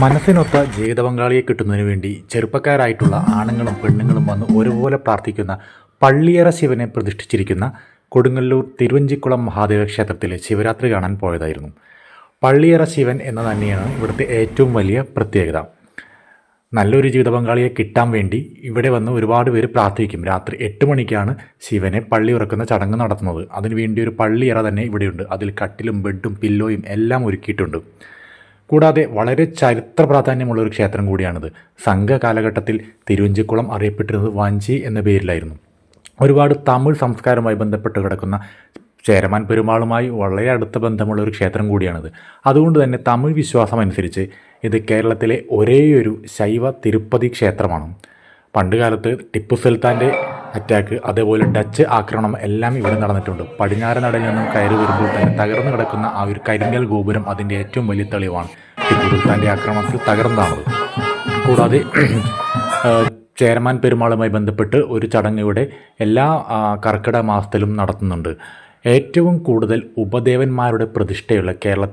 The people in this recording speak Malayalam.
മനസ്സിനൊത്ത ജീവിത പങ്കാളിയെ കിട്ടുന്നതിന് വേണ്ടി ചെറുപ്പക്കാരായിട്ടുള്ള ആണുങ്ങളും പെണ്ണുങ്ങളും വന്ന് ഒരുപോലെ പ്രാർത്ഥിക്കുന്ന പള്ളിയറ ശിവനെ പ്രതിഷ്ഠിച്ചിരിക്കുന്ന കൊടുങ്ങല്ലൂർ തിരുവഞ്ചിക്കുളം മഹാദേവ ക്ഷേത്രത്തിലെ ശിവരാത്രി കാണാൻ പോയതായിരുന്നു. പള്ളിയറ ശിവൻ എന്ന തന്നെയാണ് ഇവിടുത്തെ ഏറ്റവും വലിയ പ്രത്യേകത. നല്ലൊരു ജീവിത പങ്കാളിയെ കിട്ടാൻ വേണ്ടി ഇവിടെ വന്ന് ഒരുപാട് പേര് പ്രാർത്ഥിക്കും. രാത്രി 8 മണിക്കാണ് ശിവനെ പള്ളി ഉറക്കുന്ന ചടങ്ങ് നടത്തുന്നത്. അതിനുവേണ്ടി ഒരു പള്ളിയറ തന്നെ ഇവിടെയുണ്ട്. അതിൽ കട്ടിലും ബെഡും പില്ലോയും എല്ലാം ഒരുക്കിയിട്ടുണ്ട്. കൂടാതെ വളരെ ചരിത്ര പ്രാധാന്യമുള്ള ഒരു ക്ഷേത്രം കൂടിയാണിത്. സംഘകാലഘട്ടത്തിൽ തിരുവഞ്ചിക്കുളം അറിയപ്പെട്ടിരുന്നത് വഞ്ചി എന്ന പേരിലായിരുന്നു. ഒരുപാട് തമിഴ് സംസ്കാരവുമായി ബന്ധപ്പെട്ട് കിടക്കുന്ന ചേരമാൻ പെരുമാളുമായി വളരെ അടുത്ത ബന്ധമുള്ള ഒരു ക്ഷേത്രം കൂടിയാണിത്. അതുകൊണ്ട് തന്നെ തമിഴ് വിശ്വാസം അനുസരിച്ച് ഇത് കേരളത്തിലെ ഒരേയൊരു ശൈവ തിരുപ്പതി ക്ഷേത്രമാണ്. പണ്ടുകാലത്ത് ടിപ്പു സുൽത്താൻ്റെ അറ്റാക്ക്, അതേപോലെ ഡച്ച് ആക്രമണം എല്ലാം ഇവിടെ നടന്നിട്ടുണ്ട്. പടിഞ്ഞാറ് നടയിൽ നിന്നും കയറി വരുമ്പോൾ തന്നെ തകർന്നു കിടക്കുന്ന ആ ഒരു കരിങ്കൽ ഗോപുരം അതിൻ്റെ ഏറ്റവും വലിയ തെളിവാണ്. ടിപ്പു സുൽത്താൻ്റെ ആക്രമണത്തിൽ തകർന്നതാണത്. കൂടാതെ ചേരമാൻ പെരുമാളുമായി ബന്ധപ്പെട്ട് ഒരു ചടങ്ങ് ഇവിടെ എല്ലാ കർക്കിടക മാസത്തിലും നടത്തുന്നുണ്ട്. ഏറ്റവും കൂടുതൽ ഉപദേവന്മാരുടെ പ്രതിഷ്ഠയുള്ള കേരളത്തിൽ